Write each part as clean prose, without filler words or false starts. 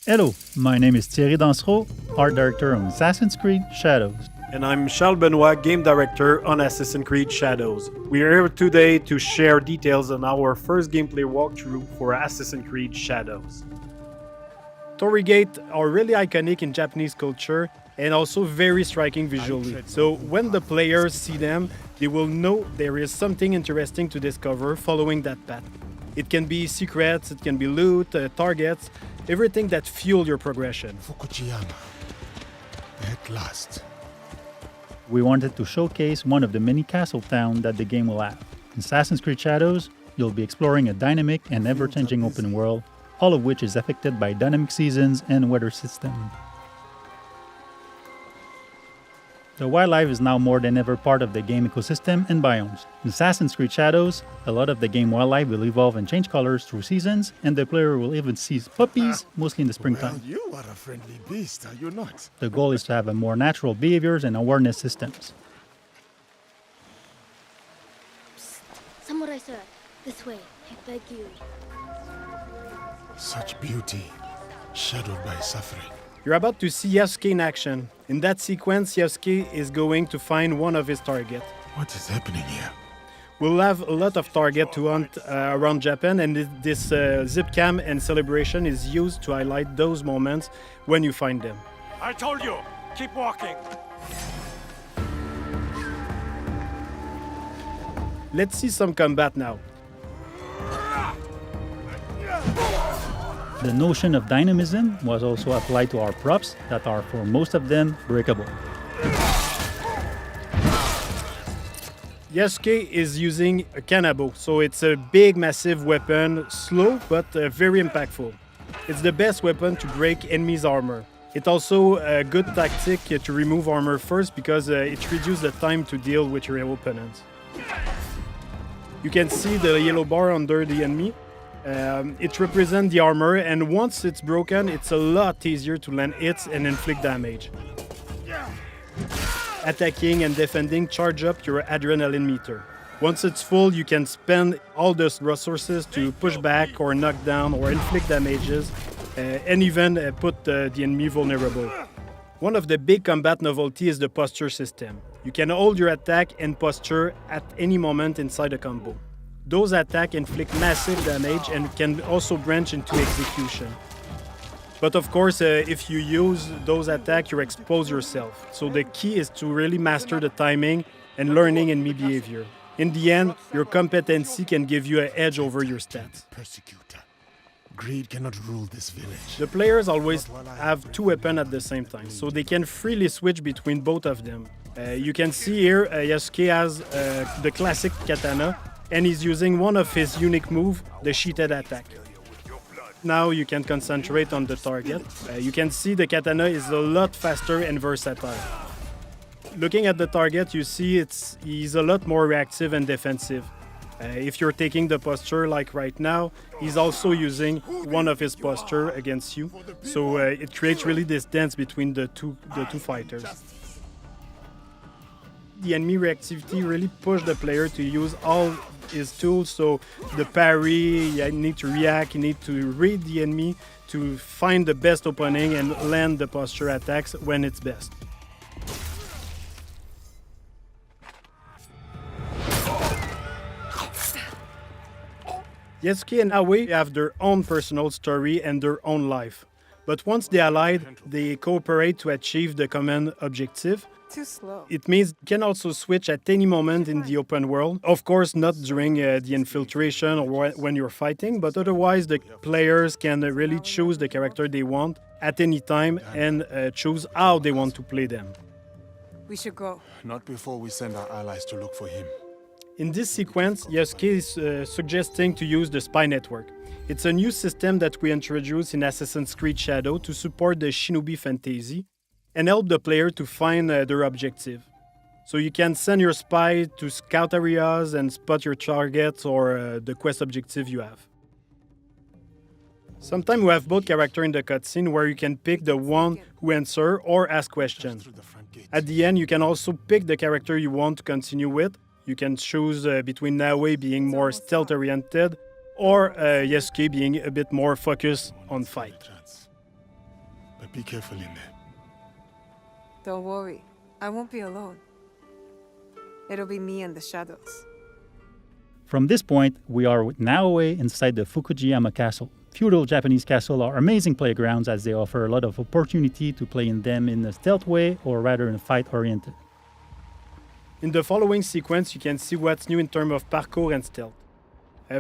Hello, my name is Thierry Dansereau, art director on Assassin's Creed Shadows. And I'm Benoit, game director on Assassin's Creed Shadows. We are here today to share details on our first gameplay walkthrough for Assassin's Creed Shadows. Torii gates are really iconic in Japanese culture and also very striking visually. So when the players see them, they will know there is something interesting to discover following that path. It can be secrets, it can be loot, targets, everything that fuel your progression. Fukuyama. At last. We wanted to showcase one of the many castle towns that the game will have. In Assassin's Creed Shadows, you'll be exploring a dynamic and ever-changing open world, all of which is affected by dynamic seasons and weather system. The wildlife is now more than ever part of the game ecosystem and biomes. In Assassin's Creed Shadows, a lot of the game wildlife will evolve and change colors through seasons, and the player will even see puppies, mostly in the springtime. Well, you are a friendly beast, are you not? The goal is to have a more natural behaviors and awareness systems. Samurai sir, this way, I beg you. Such beauty, shadowed by suffering. You're about to see Yasuke in action. In that sequence, Yasuke is going to find one of his targets. What is happening here? We'll have a lot of targets to hunt around Japan, and this zip cam and celebration is used to highlight those moments when you find them. I told you, keep walking. Let's see some combat now. The notion of dynamism was also applied to our props that are, for most of them, breakable. Yasuke is using a kanabo, so it's a big, massive weapon, slow but very impactful. It's the best weapon to break enemies' armor. It's also a good tactic to remove armor first because it reduces the time to deal with your opponents. You can see the yellow bar under the enemy. It represents the armor, and once it's broken, it's a lot easier to land hits and inflict damage. Attacking and defending charge up your adrenaline meter. Once it's full, you can spend all the resources to push back or knock down or inflict damages, and even put the enemy vulnerable. One of the big combat novelty is the posture system. You can hold your attack and posture at any moment inside a combo. Those attacks inflict massive damage and can also branch into execution. But of course, if you use those attacks, you expose yourself. So the key is to really master the timing and learning enemy behavior. In the end, your competency can give you an edge over your stats. Persecutor. Greed cannot rule this village. The players always have two weapons at the same time, so they can freely switch between both of them. You can see here Yasuke has the classic katana, and he's using one of his unique moves, the sheeted attack. Now you can concentrate on the target. You can see the katana is a lot faster and versatile. Looking at the target, you see he's a lot more reactive and defensive. If you're taking the posture like right now, he's also using one of his posture against you. So it creates really this dance between the two fighters. The enemy reactivity really pushed the player to use all his tools, so the parry, you need to react, you need to read the enemy to find the best opening and land the posture attacks when it's best. Yasuke and Naoe have their own personal story and their own life. But once they allied, they cooperate to achieve the common objective. Too slow. It means you can also switch at any moment in the open world. Of course, not during the infiltration or when you're fighting, but otherwise the players can really choose the character they want at any time and choose how they want to play them. We should go. Not before we send our allies to look for him. In this sequence, Yasuke is suggesting to use the spy network. It's a new system that we introduced in Assassin's Creed Shadow to support the shinobi fantasy and help the player to find their objective. So you can send your spy to scout areas and spot your targets or the quest objective you have. Sometimes we have both characters in the cutscene where you can pick the one who answer or ask questions. At the end, you can also pick the character you want to continue with. You can choose between Naoe being more stealth-oriented or Yasuke being a bit more focused on fight. But be careful in there. Don't worry. I won't be alone. It'll be me and the shadows. From this point, we are with Naoe inside the Fukujiyama Castle. Feudal Japanese castles are amazing playgrounds as they offer a lot of opportunity to play in them in a stealth way or rather in a fight-oriented. In the following sequence, you can see what's new in terms of parkour and stealth.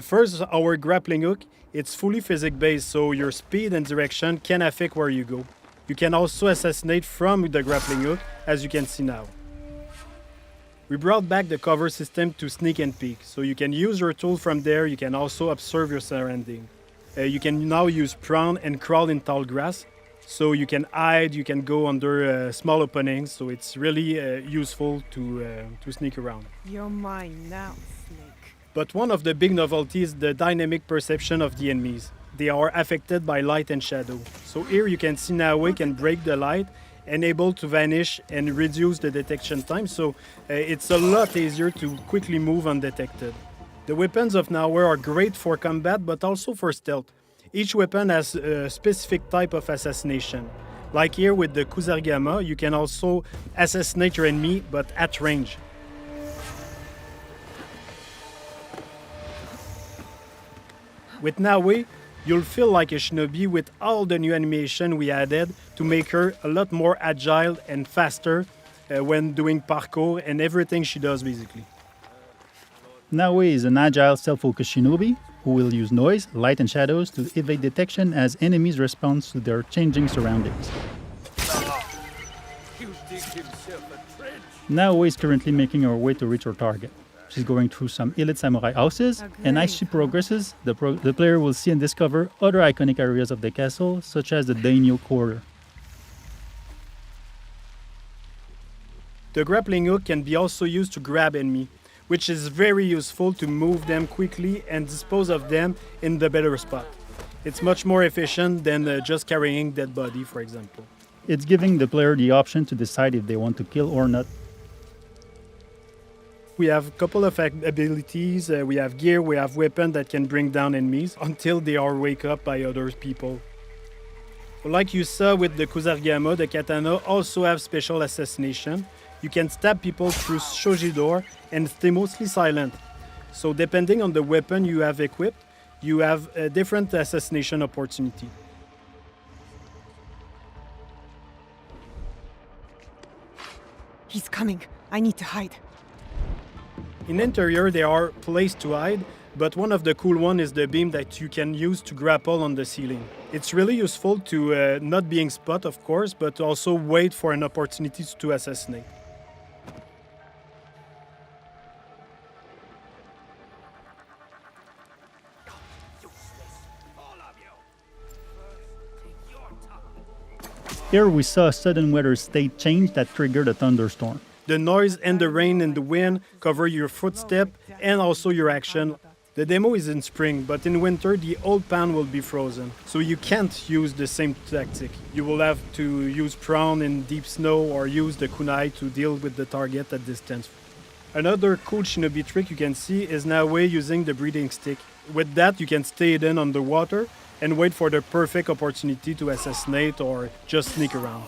First, our grappling hook. It's fully physics-based, so your speed and direction can affect where you go. You can also assassinate from the grappling hook, as you can see now. We brought back the cover system to sneak and peek, so you can use your tool from there. You can also observe your surrounding. You can now use prone and crawl in tall grass, so you can hide, you can go under small openings, so it's really useful to sneak around. You're mine now, Snake. But one of the big novelties is the dynamic perception of the enemies. They are affected by light and shadow. So here you can see Naoe can break the light and able to vanish and reduce the detection time, so it's a lot easier to quickly move undetected. The weapons of Naoe are great for combat but also for stealth. Each weapon has a specific type of assassination. Like here with the Kusarigama, you can also assassinate your enemy but at range. With Naoe, you'll feel like a shinobi with all the new animation we added to make her a lot more agile and faster when doing parkour and everything she does basically. Naoe is an agile, self-focused shinobi who will use noise, light and shadows to evade detection as enemies respond to their changing surroundings. Naoe is currently making her way to reach her target. She's going through some elite samurai houses, and as she progresses, the player will see and discover other iconic areas of the castle, such as the daimyo quarter. The grappling hook can be also used to grab enemy, which is very useful to move them quickly and dispose of them in the better spot. It's much more efficient than just carrying dead body, for example. It's giving the player the option to decide if they want to kill or not. We have a couple of abilities, we have gear, we have weapons that can bring down enemies until they are wake up by other people. Like you saw with the Kusarigama, the katana also have special assassination. You can stab people through shoji door and stay mostly silent. So depending on the weapon you have equipped, you have a different assassination opportunity. He's coming. I need to hide. In interior, there are places to hide, but one of the cool ones is the beam that you can use to grapple on the ceiling. It's really useful to not being spot, of course, but also wait for an opportunity to assassinate. Here we saw a sudden weather state change that triggered a thunderstorm. The noise and the rain and the wind cover your footstep and also your action. The demo is in spring, but in winter the old pan will be frozen, so you can't use the same tactic. You will have to use prone in deep snow or use the kunai to deal with the target at distance. Another cool shinobi trick you can see is Naoe using the breathing stick. With that you can stay hidden underwater and wait for the perfect opportunity to assassinate or just sneak around.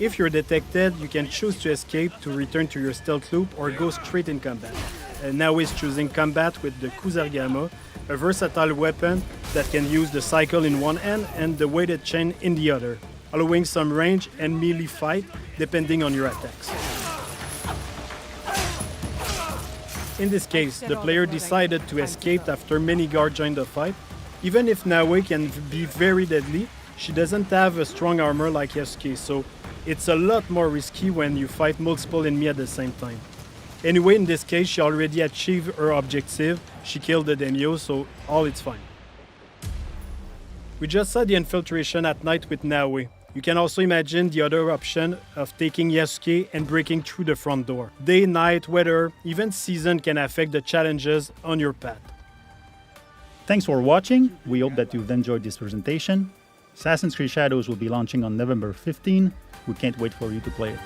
If you're detected, you can choose to escape to return to your stealth loop or go straight in combat. Naoe is choosing combat with the Kusarigama, a versatile weapon that can use the cycle in one hand and the weighted chain in the other, allowing some range and melee fight depending on your attacks. In this case, the player decided to escape after many guards joined the fight. Even if Naoe can be very deadly, she doesn't have a strong armor like Yasuke, so it's a lot more risky when you fight multiple enemies at the same time. Anyway, in this case, she already achieved her objective. She killed the daimyo, so all is fine. We just saw the infiltration at night with Naoe. You can also imagine the other option of taking Yasuke and breaking through the front door. Day, night, weather, even season can affect the challenges on your path. Thanks for watching. We hope that you've enjoyed this presentation. Assassin's Creed Shadows will be launching on November 15. We can't wait for you to play it.